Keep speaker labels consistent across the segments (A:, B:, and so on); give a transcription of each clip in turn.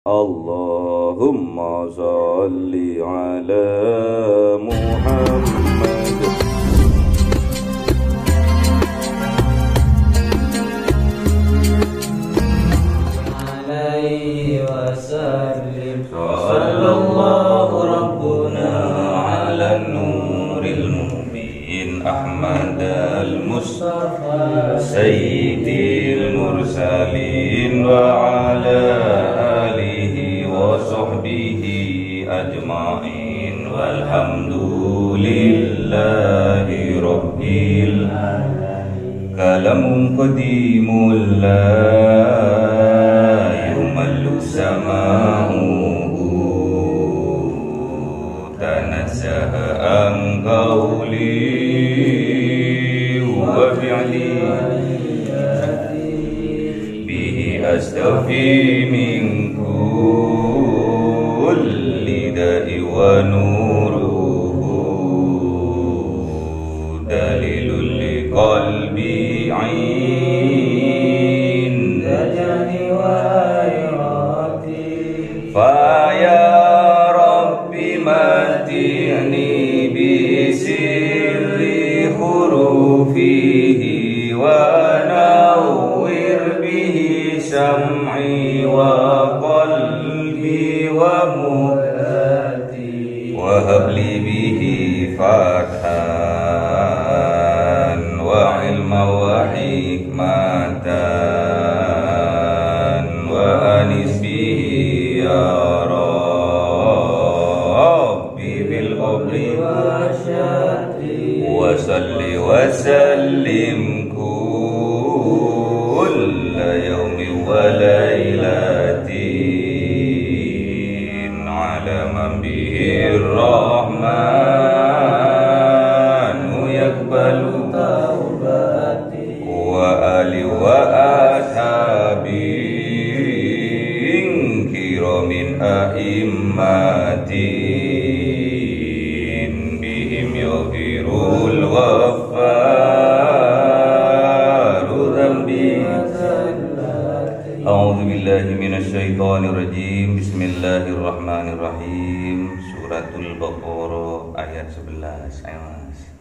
A: Allahumma salli ala Muhammad.
B: Alaihi wasallim. Sallallahu rabbuna
A: ala nuril mubin Ahmad al-Mustafa sayyidil mursalin wa ala alihi wa sahbihi ajma'in walhamdulillahi rabbil alamin. Kalamun qadimul la yumallu sama'uhu tanazzaha an qawli wa fi'li bihi astafi min kulli da'i wa nuruhu dalilul liqalbi 'indajani wa irati fa ya rabbi matini bi sirri hurufihi wa nawwir bihi sam'i wa qalbi wa mulati wa habli bihi fathan wa ilma wa hikmatan wa anis bihi ya rabbi bil qabri wa syatri wa salli wa sallim kulla yawmi wa laylatin ala man bihi rahmanu yakbalu taubati wa ali wa ashabin kiramin a'immatin bihim yaghfirul ghaffaru dhanbi. A'udzu billahi minasy syaithanir rajim. Bismillahirrahmanirrahim. Suratul Baqarah ayat 11. Ayo Mas.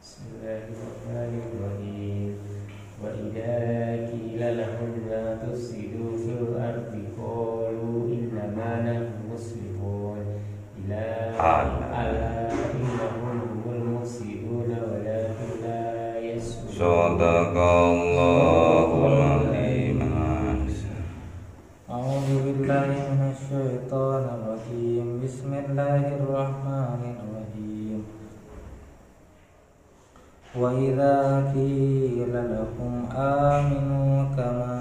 B: Bismillahirrahmanirrahim. Wa idza qila lahum la tufsidu fil ardi qalu innama nahnu muslimun ila ala innahum humul mufsiduna walakin la yash'urun.
A: Shadaqallahul azim.
B: A'udzu billahi minasy syaithanir rajim. Bismillahirrahmanirrahim. Wa idza qila lahum aminu kama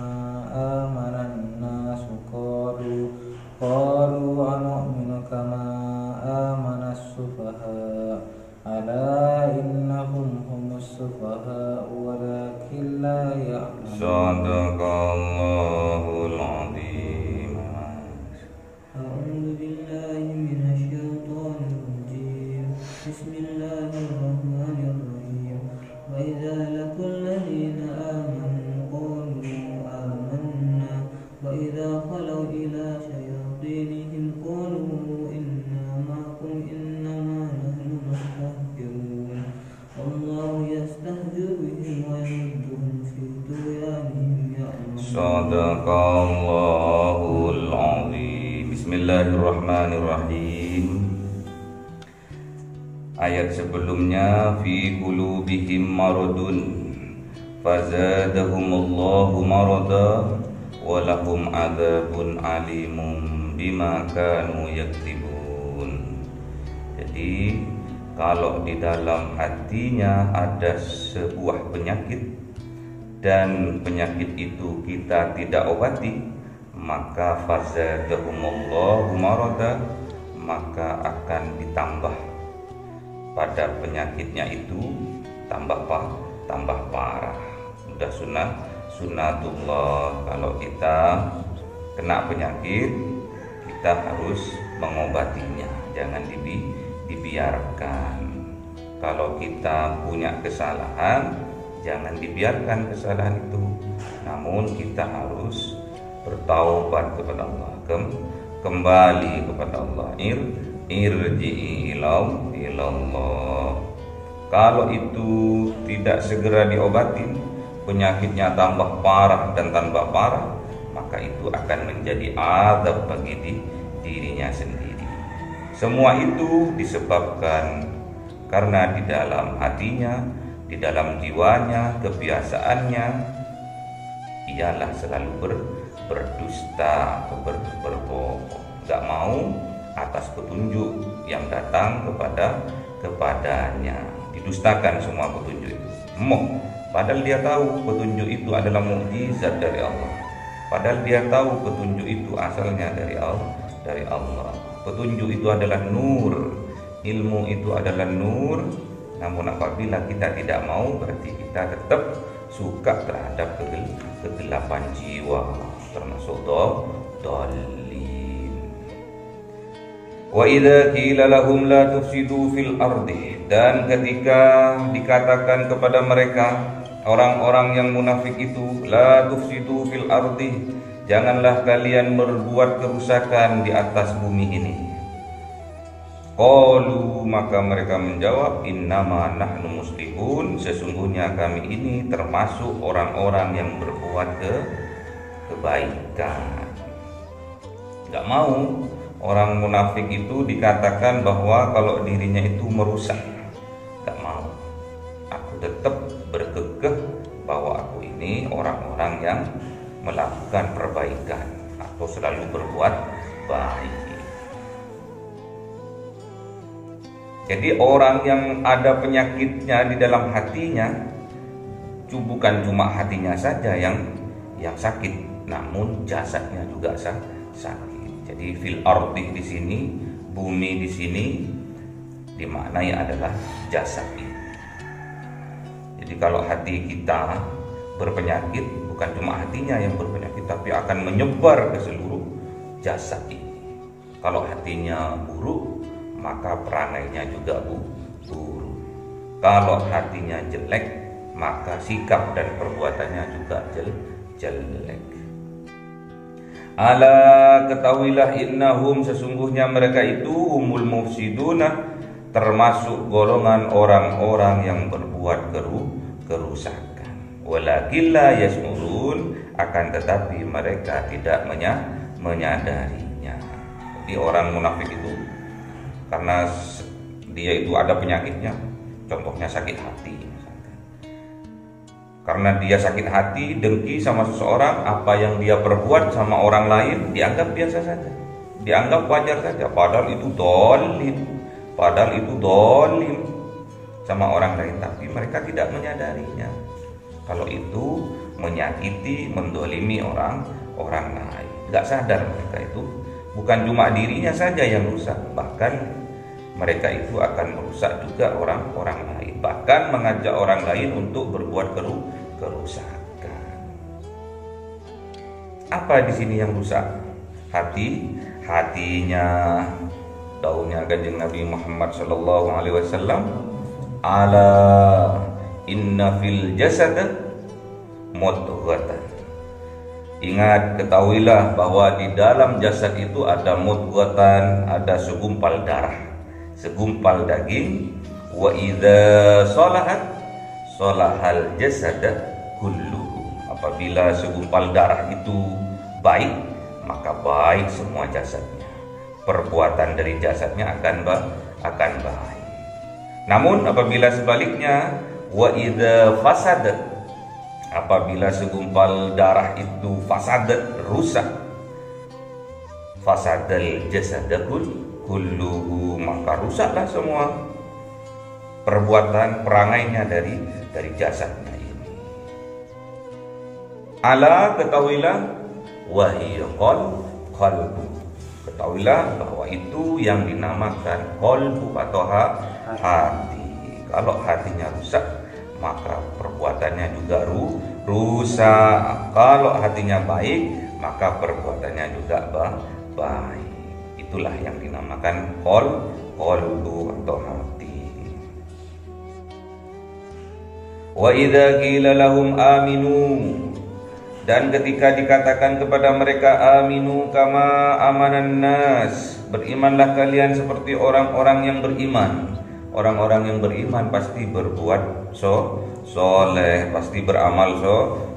B: amanan nasu qalu anu'minu kama amanas sufaha ala innahum humus sufaha walakin la ya'lamun.
A: Shadaqallahul azim.
B: A'udzu billahi minasy syaithanir rajim. Bismillahirrahmanirrahim. Wa idza laqul ladzina amanu qalu amanna wa idza khalu ila shayatinihim qalu inna ma'akum innama nahnu mustahzi'un. Allahu yastahzi'u bihim wa yamudduhum fi tughyanihim ya'maun.
A: Shadaqallahul azim. Bismillahirrahmanirrahim. Ayat sebelumnya fi qulubihim maradun fazadahumullahu marada wa lahum adzabun alimun bima kanu yaktibun. Jadi kalau di dalam hatinya ada sebuah penyakit dan penyakit itu kita tidak obati, maka fazadahumullahu marada, maka akan ditambah pada penyakitnya itu tambah parah. Sudah sunnatullah, kalau kita kena penyakit kita harus mengobatinya, jangan dibiarkan. Kalau kita punya kesalahan, jangan dibiarkan kesalahan itu, namun kita harus bertaubat kepada Allah. kembali kepada Allah. Irji'i ilallah. Kalau itu tidak segera diobatin, penyakitnya tambah parah dan tambah parah, maka itu akan menjadi azab bagi dirinya sendiri. Semua itu disebabkan karena di dalam hatinya, di dalam jiwanya, kebiasaannya ialah selalu berdusta atau berbohong, gak mau atas petunjuk yang datang kepadanya. Didustakan semua petunjuk itu. Padahal dia tahu petunjuk itu adalah mukjizat dari Allah. Padahal dia tahu petunjuk itu asalnya dari Allah. Petunjuk itu adalah nur, ilmu itu adalah nur. Namun apabila kita tidak mau, berarti kita tetap suka terhadap kegelapan jiwa, termasuk dhalin. Wa idza qila lahum la tufsidu fil ardi, dan ketika dikatakan kepada mereka orang-orang yang munafik itu, la tufsidu fil ardi, janganlah kalian berbuat kerusakan di atas bumi ini. Qalu, maka mereka menjawab, innama nahnu muslihun, sesungguhnya kami ini termasuk orang-orang yang berbuat kebaikan. Gak mau orang munafik itu dikatakan bahwa kalau dirinya itu merusak. Gak mau. Aku tetap berkekeh bahwa aku ini orang-orang yang melakukan perbaikan atau selalu berbuat baik. Jadi orang yang ada penyakitnya di dalam hatinya, bukan cuma hatinya saja yang sakit, namun jasadnya juga sakit. Jadi fil ardi di sini, bumi di sini dimaknai adalah jasad ini. Jadi kalau hati kita berpenyakit, bukan cuma hatinya yang berpenyakit, tapi akan menyebar ke seluruh jasad ini. Kalau hatinya buruk, maka perangainya juga buruk. Kalau hatinya jelek, maka sikap dan perbuatannya juga jelek. Ala, ketahuilah, innahum, sesungguhnya mereka itu humul mufsiduna, termasuk golongan orang-orang yang berbuat kerusakan. Walakin la yas'urun, akan tetapi mereka tidak menyadarinya. Jadi orang munafik itu karena dia itu ada penyakitnya, contohnya sakit hati. Karena dia sakit hati, dengki sama seseorang, apa yang dia perbuat sama orang lain dianggap biasa saja, dianggap wajar saja, padahal itu dolim sama orang lain, tapi mereka tidak menyadarinya kalau itu menyakiti, mendolimi orang lain. Gak sadar mereka itu bukan cuma dirinya saja yang rusak, bahkan mereka itu akan merusak juga orang lain, bahkan mengajak orang lain untuk berbuat kerusakan. Apa di sini yang rusak? Hatinya. Daunnya Kanjeng Nabi Muhammad SAW, ala inna fil jasad mudghatan. Ingat, ketahuilah bahwa di dalam jasad itu ada mudghatan, ada segumpal darah, segumpal daging. Wa idza salahat salahal jasad kulluhu. Apabila segumpal darah itu baik, maka baik semua jasadnya. Perbuatan dari jasadnya akan baik. Namun apabila sebaliknya, wa idza fasadat, apabila segumpal darah itu fasadat, rusak, fasadal jasadul kulluhu, maka rusaklah semua perbuatan perangainya dari jasadnya ini. Ala, ketahuilah, wahiya qalbu, ketahuilah bahwa itu yang dinamakan qalbu atau hati. Kalau hatinya rusak, maka perbuatannya juga rusak. Kalau hatinya baik, maka perbuatannya juga baik. Itulah yang dinamakan qalbu atau hati. Wa idza qila lahum aminu, Dan ketika dikatakan kepada mereka, aminu kama amanan nas, berimanlah kalian seperti orang-orang yang beriman. Orang-orang yang beriman pasti berbuat soleh, pasti beramal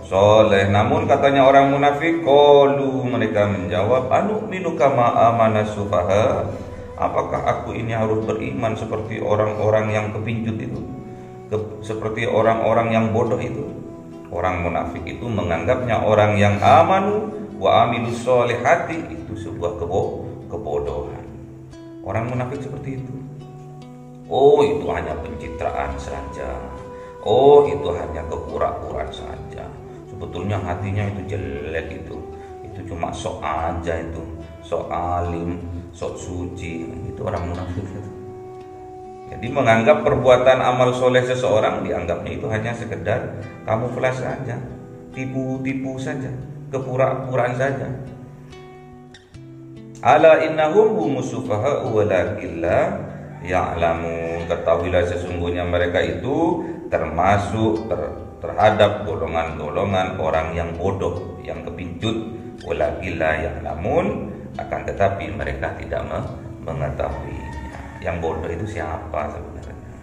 A: soleh. Namun katanya orang munafik, qalu, mereka menjawab, anu'minu kama amanas sufaha, apakah aku ini harus beriman seperti orang-orang yang kepincut itu, seperti orang-orang yang bodoh itu. Orang munafik itu menganggapnya orang yang amanu wa amilus solihati itu sebuah kebodohan. Orang munafik seperti itu. Oh, itu hanya pencitraan saja. Oh, itu hanya kepura-puraan saja. Sebetulnya hatinya itu jelek itu. Itu cuma sok aja itu. Sok alim, sok suci. Itu orang munafik itu. Jadi menganggap perbuatan amal soleh seseorang dianggapnya itu hanya sekedar kamuflase saja, tipu-tipu saja, kepura-puraan saja. Ala innahum humus sufaha'u walakin la ya'lamun. Ketahuilah sesungguhnya mereka itu termasuk terhadap golongan-golongan orang yang bodoh, yang kepincut, walakin la ya'lamun, akan tetapi mereka tidak mengetahui. Yang bodoh itu siapa sebenarnya?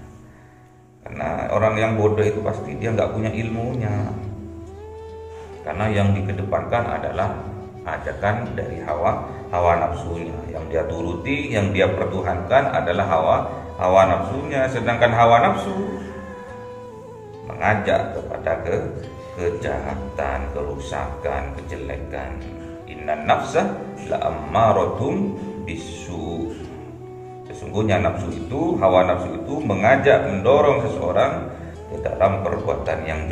A: Karena orang yang bodoh itu pasti dia nggak punya ilmunya. Karena yang dikedepankan adalah ajakan dari hawa nafsunya. Yang dia turuti, yang dia pertuhankan adalah hawa nafsunya. Sedangkan hawa nafsu mengajak kepada kejahatan, kerusakan, kejelekan. Innan nafsa la'ammaratum bisu. Sesungguhnya nafsu itu, hawa nafsu itu mengajak, mendorong seseorang ke dalam perbuatan yang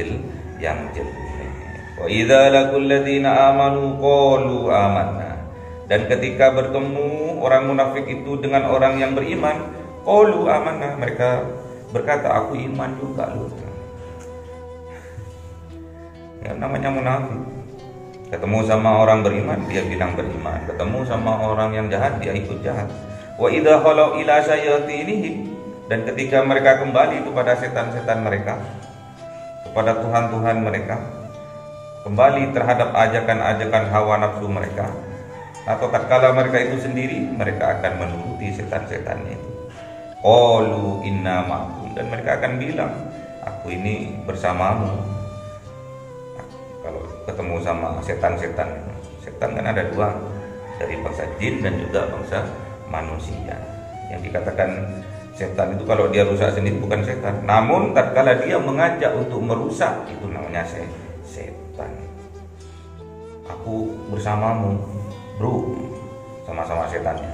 A: jelek. Wa idza laqul ladzina amanu qalu amanna. Dan ketika bertemu orang munafik itu dengan orang yang beriman, qalu amanna, mereka berkata, aku iman juga loh. Ya, namanya munafik. Ketemu sama orang beriman, dia bilang beriman. Ketemu sama orang yang jahat, dia ikut jahat. Wa idza khalau ila syayatinihim, dan ketika mereka kembali kepada setan-setan mereka, kepada tuhan-tuhan mereka, kembali terhadap ajakan-ajakan hawa nafsu mereka, atau tatkala mereka itu sendiri, mereka akan menuruti setan-setannya itu. Qalu inna ma'akum, dan mereka akan bilang, aku ini bersamamu. Kalau ketemu sama setan-setan, setan kan ada dua, dari bangsa jin dan juga bangsa manusia. Yang dikatakan setan itu kalau dia rusak sendiri bukan setan, namun tatkala dia mengajak untuk merusak, itu namanya setan. Aku bersamamu, bro, sama-sama setannya.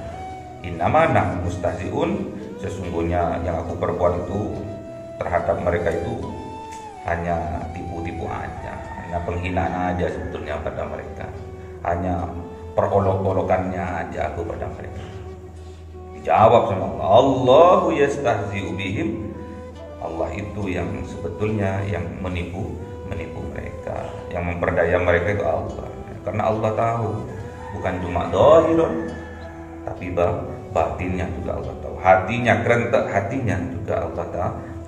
A: Innama nahnu mustahzi'un, sesungguhnya yang aku perbuat itu terhadap mereka itu hanya tipu-tipu aja, hanya penghinaan aja sebetulnya pada mereka, hanya perolok-olokannya aja aku pada mereka. Dijawab sama Allah, Allahu yastahzi'u bihim, Allah itu yang sebetulnya yang menipu mereka, yang memperdaya mereka itu Allah. Karena Allah tahu, bukan cuma zahirun, tapi batinnya juga Allah tahu. Hatinya, kerentak hatinya juga Allah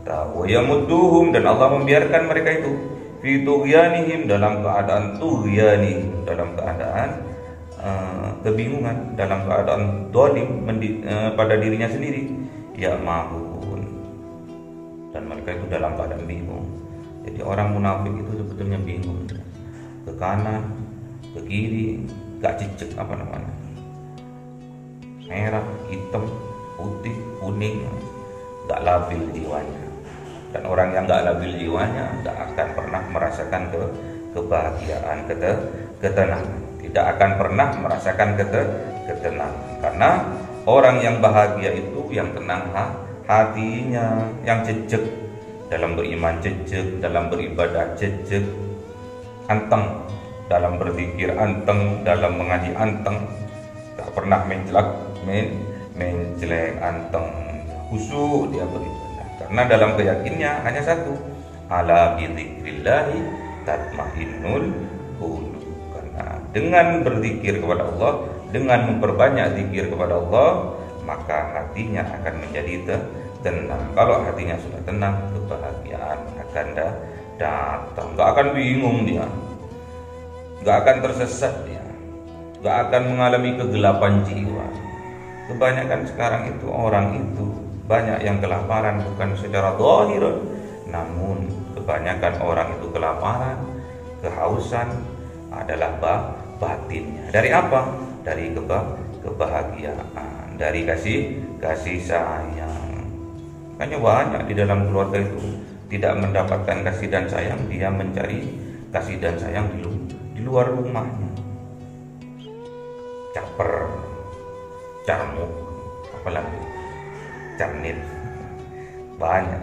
A: tahu. Wa yamudduhum, dan Allah membiarkan mereka itu fi tughyanihim, dalam keadaan tughyanihim, dalam keadaan kebingungan, dalam keadaan zalim pada dirinya sendiri, ya mahun, dan mereka itu dalam keadaan bingung. Jadi orang munafik itu sebetulnya bingung, ke kanan, ke kiri, gak cicek apa namanya, merah, hitam, putih, kuning, gak labil jiwanya. Dan orang yang gak labil jiwanya gak akan pernah merasakan kebahagiaan, ketenangan, tidak akan pernah merasakan ketenangan. Karena orang yang bahagia itu yang tenang hatinya, yang jejak dalam beriman, jejak dalam beribadah, jejak anteng dalam berzikir, anteng dalam mengaji, anteng, tak pernah menjelek, anteng, khusyuk dia beribadah. Karena dalam keyakinannya hanya satu, ala bidzikrillahi tatmainnul qulub. Dengan berzikir kepada Allah, dengan memperbanyak zikir kepada Allah, maka hatinya akan menjadi tenang. Kalau hatinya sudah tenang, kebahagiaan akan datang. Gak akan bingung dia. nggak akan tersesat dia, nggak akan mengalami kegelapan jiwa. Kebanyakan sekarang itu orang itu banyak yang kelaparan bukan secara zahir, namun kebanyakan orang itu kelaparan, kehausan adalah batinnya. Dari apa? Dari kebahagiaan, dari kasih sayang. Makanya banyak di dalam keluarga itu tidak mendapatkan kasih dan sayang, dia mencari kasih dan sayang di luar rumahnya. Caper, carmuk, apalagi carnit, banyak.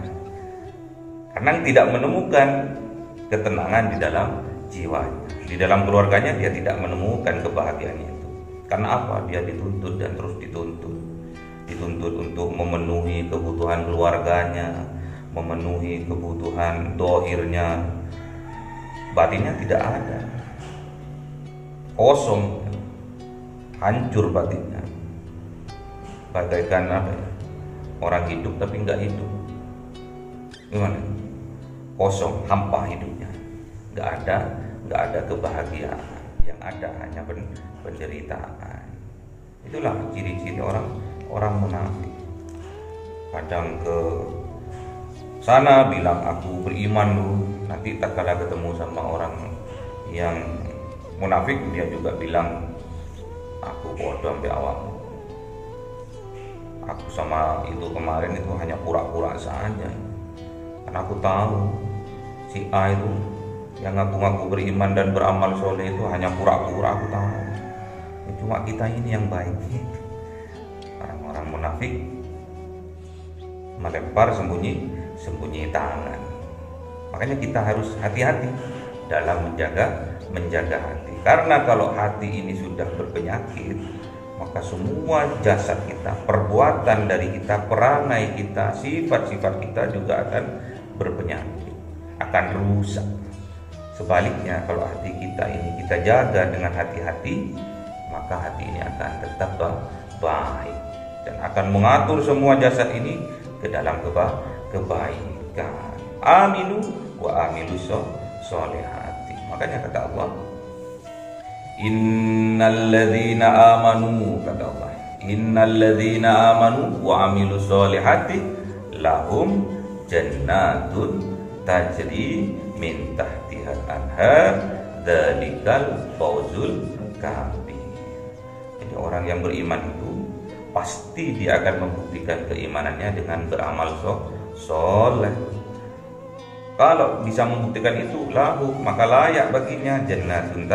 A: Karena tidak menemukan ketenangan di dalam jiwanya, di dalam keluarganya dia tidak menemukan kebahagiaan itu. Karena apa? Dia dituntut dan terus dituntut untuk memenuhi kebutuhan keluarganya, memenuhi kebutuhan dohirnya, batinnya tidak ada, kosong, hancur batinnya, bagaikan apa ya? Orang hidup tapi nggak hidup. Gimana? Kosong, hampa hidupnya, nggak ada kebahagiaan, yang ada hanya penderitaan. Itulah ciri-ciri orang munafik. Kadang ke sana bilang aku beriman dulu, nanti tak kala ketemu sama orang yang munafik dia juga bilang aku bodoh sampai awam. Aku sama itu kemarin itu hanya pura-pura saja. Karena aku tahu si A itu yang ngaku-ngaku beriman dan beramal soleh itu hanya pura-pura, aku tahu. Cuma kita ini yang baik. Orang-orang munafik melempar sembunyi tangan. Makanya kita harus hati-hati dalam menjaga hati. Karena kalau hati ini sudah berpenyakit, maka semua jasad kita, perbuatan dari kita, perangai kita, sifat-sifat kita juga akan berpenyakit, akan rusak. Sebaliknya kalau hati kita ini kita jaga dengan hati-hati, maka hati ini akan tetap baik dan akan mengatur semua jasad ini ke dalam kebaikan. Aminu wa amilus solehati. Makanya kata Allah, innalladzina amanu, kata Allah, innalladzina amanu wa amilus solehati lahum jannatun tajri min tahtihal anhar dzalikal fawzul kabir. Jadi orang yang beriman itu pasti dia akan membuktikan keimanannya dengan beramal soleh. Kalau bisa membuktikan itu, lahu, maka layak baginya jannatun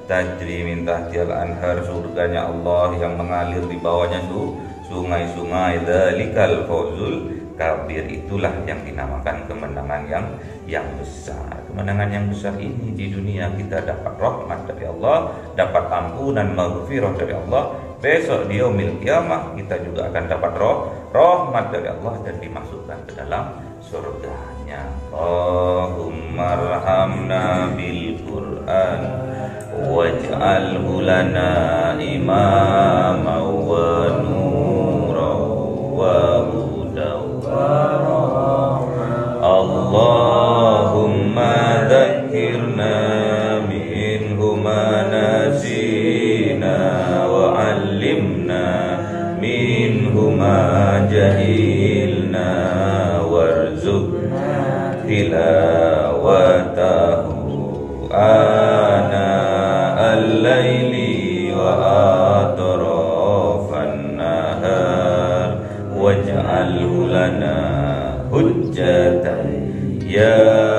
A: tajri min tahtihal anhar, surganya Allah yang mengalir di bawahnya itu sungai-sungai. Dzalikal fawzul kabir, itulah yang dinamakan kemenangan yang besar. Kemenangan yang besar ini di dunia kita dapat rahmat dari Allah, dapat ampunan maghfirah dari Allah. Besok di yaumil qiyamah kita juga akan dapat rahmat dari Allah dan dimasukkan ke dalam surganya. Allahumma arhamna bil Qur'an waj'alhu lana imama wa nura wa Allahumma dzakirna minhu ma nasina wa 'allimna minhu ma jahilna warzuqna tilawatahu ana al-laili wa atrafan nahar waj'alhu lana hujjatan ya